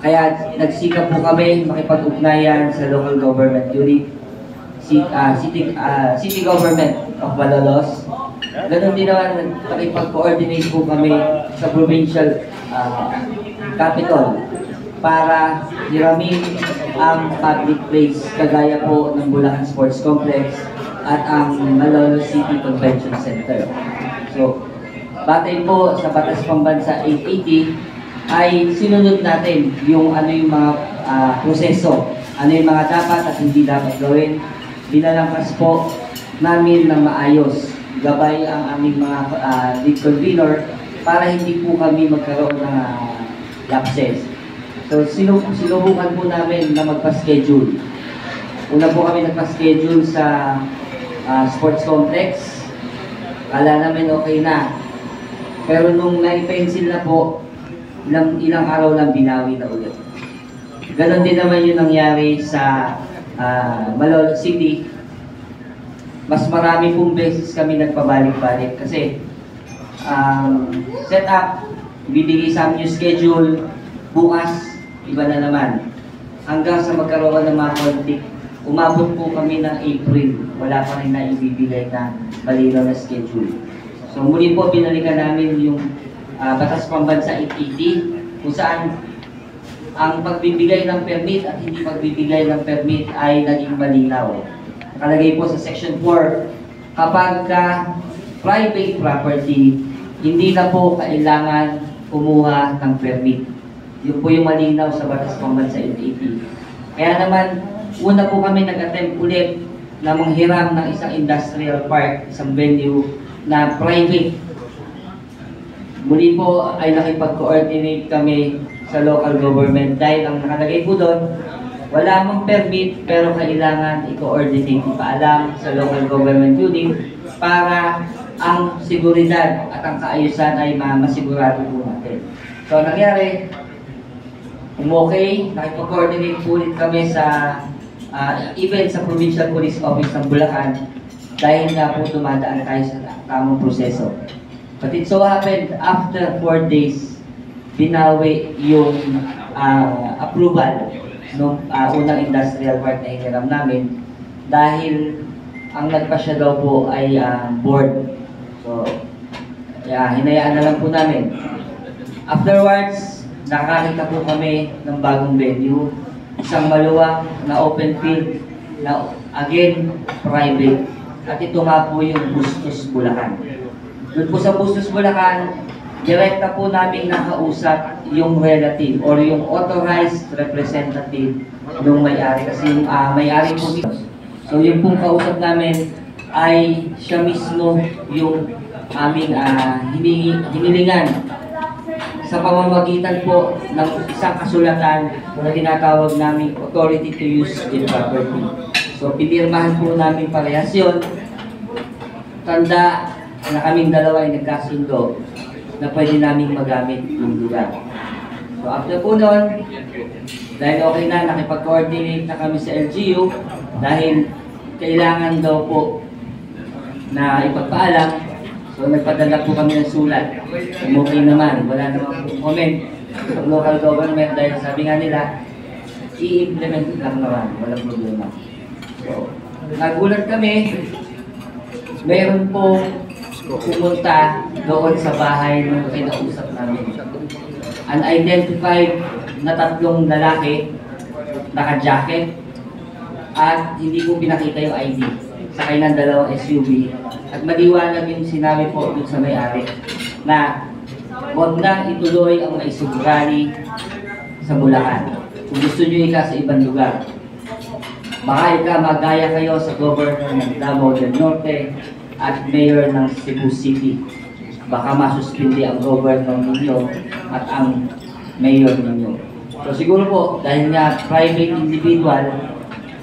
Kaya nagsikap po kami makipag-ugnayan sa local government unit, city government of Malolos. Ganon din naman, nakipag-coordinate po kami sa provincial capital para hiramin ang public place kagaya po ng Bulacan Sports Complex at ang Malolos City Convention Center. So, batay po sa Batas Pambansa 880, ay sinunod natin yung ano yung mga proseso, ano yung mga dapat at hindi dapat gawin. Binalangkas po namin ng maayos, gabay ang aming mga lead convener para hindi po kami magkaroon ng lapses. So sinubukan po namin na magpa-schedule. Una po kami nagpa-schedule sa sports complex. Kala namin okay na. Pero nung naipensil na po, ilang araw lang binawi na ulit. Ganon din naman yung nangyari sa Malolos City. Mas marami pong beses kami nagpabalik-balik kasi set up, ibibigay sa amin yung schedule, bukas, iba na naman. Hanggang sa magkaroon ng mga konflict, umabot po kami ng April, wala pa rin na ibibigay na malinaw na schedule. So muli po binalikan namin yung Batas Pambansa 880 kung saan ang pagbibigay ng permit at hindi pagbibigay ng permit ay naging malinaw. Nakalagay po sa Section 4, kapag private property, hindi na po kailangan kumuha ng permit. Yun po yung malinaw sa Batas Pambansa 880. Kaya naman, una po kami nag-attempt ulit na manghiram ng isang industrial park, isang venue na private. Muli po ay nakipag-coordinate kami sa local government dahil ang nakalagay po doon, wala mong permit pero kailangan i-coordinate, ipaalam sa local government unit para ang seguridad at ang kaayusan ay masigurado po natin. So nangyari, okay, nakipag-coordinate po ulit kami sa even sa Provincial Police Office ng Bulacan dahil nga po dumadaan tayo sa tamang proseso. But it so happened, after 4 days, binawi yung approval ng unang industrial park na hiniram namin dahil ang nagpasya daw po ay board. So, hinayaan na lang po namin. Afterwards, nakakita po kami ng bagong venue, isang maluwang na open field na again, private. At ito nga po yung Bustos Bulacan. Doon po sa Bustos Bulacan, direkta po namin nakausap yung relative or yung authorized representative ng may-ari. Kasi yung may-ari po dito. So yung pong kausap namin ay siya mismo yung aming hinilingan sa pamamagitan po ng isang kasulatan na tinatawag namin authority to use the property. So pinirmahan po namin parehas yun. Tanda na kaming dalawa ay nagkasundo na pwede namin magamit yung lugar. So after po nun, dahil okay na, nakipag-coordinate na kami sa LGU dahil kailangan daw po na ipagpaalam. So nagpadala po kami ng sulat. Okay naman, wala naman po comment sa local government dahil sabi nga nila, i-implement lang naman, walang problema. So, nagulat kami, meron po pumunta doon sa bahay ng kinausap namin. Unidentified na 3 lalaki, naka-jacket, at hindi po pinakita yung ID. Sakay ng 2 SUV. At maliwanag yung sinabi po dun sa may-ari na huwag nang ituloy ang maisugurani sa Bulacan. Kung gusto nyo ika sa ibang lugar. Baka magaya kayo sa governor ng Davao del Norte at mayor ng Cebu City. Baka masuspindi ang governor ninyo at ang mayor ninyo. So siguro po, dahil nga private individual,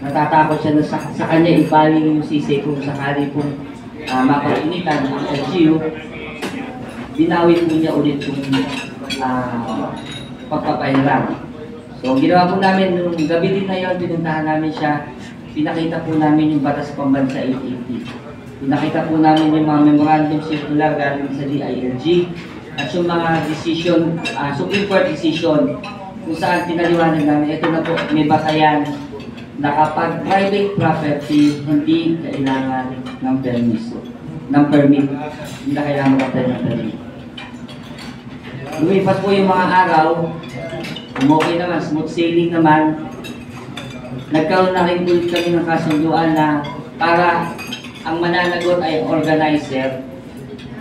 natatakot siya na sa kanya ibaling yung sisi kung sakali pong mapag-initan ang LGU, binawi po niya ulit yung pagpapahiram. So ang ginawa po namin, nung gabi din na yun, pinuntahan namin siya, pinakita po namin yung Batas Pambansa 880. Pinakita po namin yung mga memorandum circular galing sa DILG at yung mga decision, Supreme Court decision kung saan pinaliwanag namin, ito na po, may batayan na kapag private property, hindi kailangan ng permiso, ng permit. Hindi na kailangan mag-apply ng permit. Lumipas po yung mga araw, okay naman, smooth sailing naman. Nagkaroon na rin ulit kami ng kasunduan na para ang mananagot ay organizer,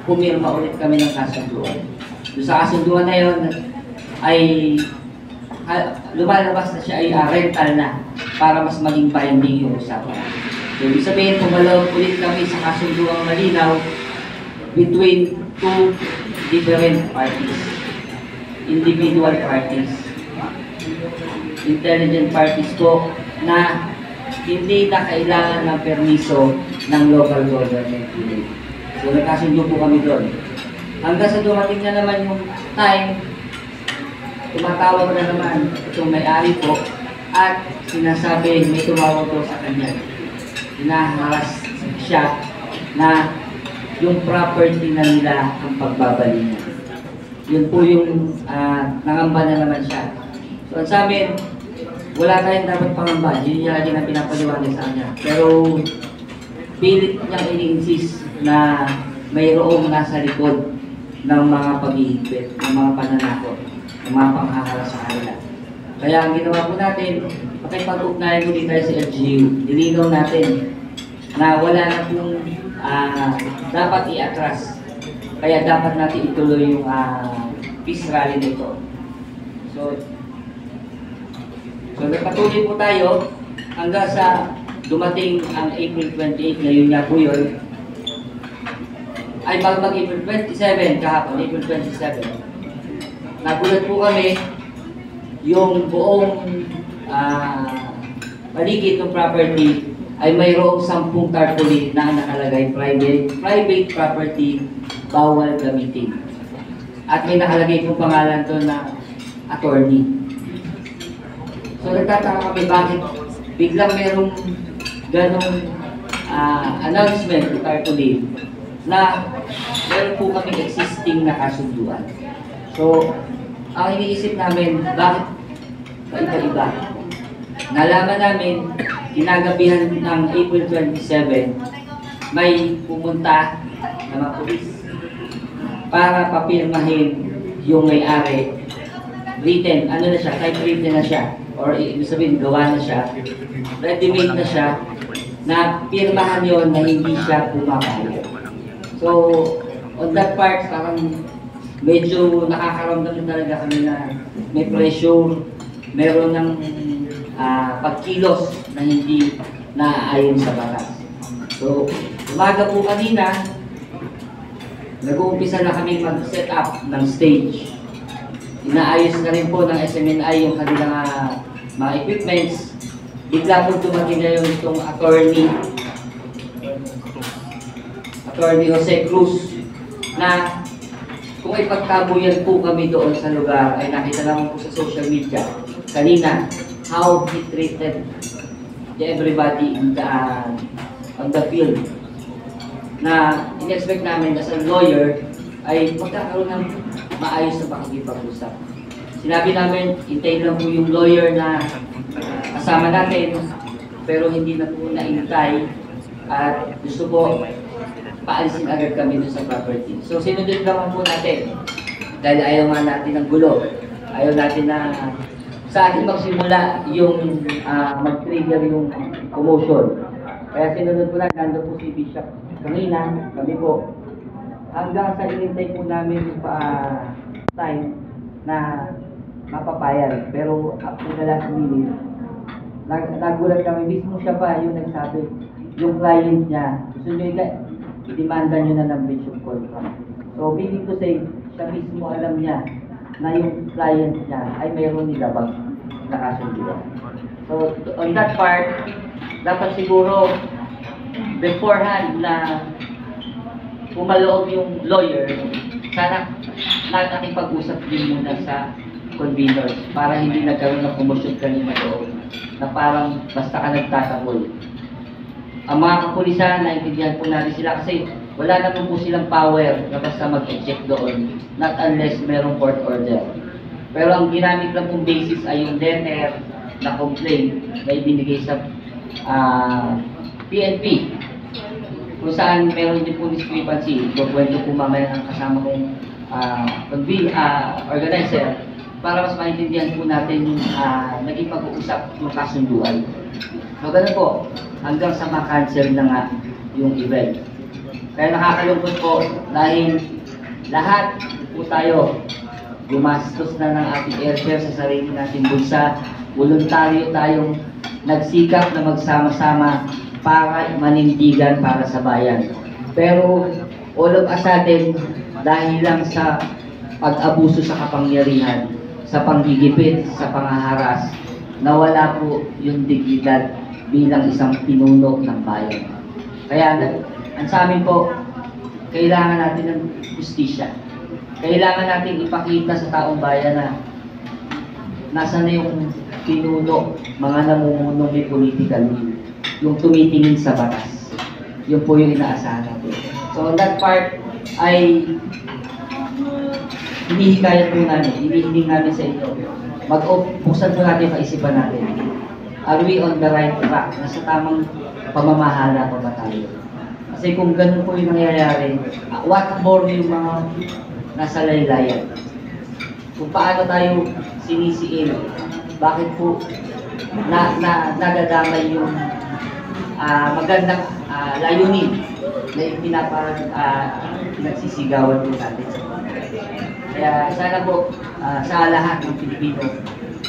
pumirma ulit kami ng kasunduan. Doon sa kasunduan na yun ay lumalabas na siya ay rental na para mas maging binding yung usapan. So, ibig sabihin, pumalaw ulit kami sa kasunduang malinaw between two different parties. Individual parties. Intelligent parties po na hindi na kailangan ng permiso ng local government unit. So, nagkasundo po kami doon. Hanggang sa dumating na naman yung time, tumatawag na naman itong may-ari po at sinasabi, may tumawag po sa kanya. Hinaharas siya na yung property na nila ang pagbabalik niya. Yun po yung nangamba na naman siya. So, ang sa amin, wala tayong dapat pangamba. Yun yung lagi na pinapaliwanag sa kanya. Pero, pilit niyang ini-insist na mayroong nasa likod ng mga paghihigpit, ng mga pananakot, ng mga panghaharas sa kanila. Kaya ang ginawa po natin, pakipag-ugnayan ulit tayo sa LGU. Nilinaw natin na wala na pong dapat i-atras. Kaya dapat natin ituloy yung peace rally nito. So nagpatuloy po tayo hanggang sa dumating ang April 28, ngayon nga po yun. Ay mag-April 27, kahapon, April 27. Nagulat po kami yung buong paligid ng property ay mayroong 10 tarpaulin na nakalagay private property, bawal gamitin. At may nakalagay pong pangalan to na attorney. So nagtataka kami bakit biglang merong ganong announcement ng tarpaulin na meron po kami existing na kasunduan. So, ang iniisip namin, bakit iba-iba? Nalaman namin, ginagabihan ng April 27, may pumunta na mga pulis para papirmahin yung may-ari. Written, ano na siya, type written na siya, or ibig sabihin, gawa na siya, ready-made na siya, na pirmahan yon na hindi siya pumapayag. So, on that part, parang medyo nakakaramdam talaga kami na may pressure, meron ng pagkilos na hindi naaayon sa batas. So, umaga po kanina, nag-uumpisa na kami mag-set up ng stage. Inaayos na rin po ng SMNI yung kanilang mga equipments. Bigla po dumating na yung itong attorney Jose Cruz, na kung ipagkabuyan po kami doon sa lugar, ay nakita naman po sa social media kanina how he treated everybody in the, on the field. Na in-expect namin as a lawyer ay magkakaroon ng maayos na pakikipag-usap. Sinabi namin, hintayin lang po yung lawyer na kasama natin, pero hindi na po naintay at gusto po paalisin agad kami doon sa property. So sinunod naman po natin dahil ayaw nga natin ng gulo. Ayaw natin na sa atin magsimula yung mag-trigger yung commotion. Kaya sinunod po natin, nandun po si Bishop kanina, kami po. Hanggang sa inintay po namin yung time na mapapayag. Pero up to the last minute, nagulat kami, mismo siya pa yung nagsabi, yung client niya, gusto nyo i-demanda nyo na ng breach of contract. So, meaning to say, siya mismo alam niya na yung client niya ay mayroon nilabag na kasunduan. So, on that part, dapat siguro beforehand na pumaloob yung lawyer, sana nakikipag-usap din muna sa conveners para hindi nagkaroon ng commotion kanina doon na parang basta ka nagtatakol. Ang mga kapulisan, naintindihan po natin sila kasi wala naman po silang power na basta mag-eject doon, not unless merong court order. Pero ang ginamit lang pong basis ay yung letter na complaint na ibinigay sa PNP. Kung saan meron din po discrepancy. Kukwento po mamaya ng kasama kong organizer para mas maintindihan po natin naging pag-uusap ng kasunduan. So ganun po, hanggang sa ma-cancel na nga yung event. Kaya nakakalungkot po dahil lahat po tayo gumastos na ng ating airfare sa sarili nating bulsa. Voluntaryo tayong nagsikap na magsama-sama para manindigan para sa bayan. Pero all of a sudden, dahil lang sa pag-abuso sa kapangyarihan, sa panggigipit, sa panghaharas, nawala po yung dignidad bilang isang pinuno ng bayan. Kaya ang sa amin po, kailangan natin ng justisya. Kailangan natin ipakita sa taong bayan na nasa na yung pinuno, mga namumuno may political will, yung tumitingin sa batas. Yun po yung inaasahan natin. So on that part ay hinihikayat po namin, hinihiling namin sa inyo. Buksan po natin yung kaisipan natin. Are we on the right track? Nasa tamang pamamahala pa ba tayo? Kasi kung ganun po yung nangyayari, what more yung mga nasa laylayan? Kung paano tayo sinisiin, bakit po nadadamay yung magandang layunin na pinagsisigawan po natin. Kaya sana po sa lahat ng Pilipino,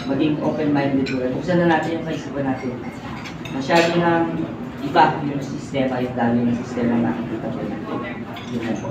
maging open-minded po. Buksan na natin yung kaisipan natin. Masyado nang iba yung sistema, yung dami ng sistema na nakikita po natin. Yun na po.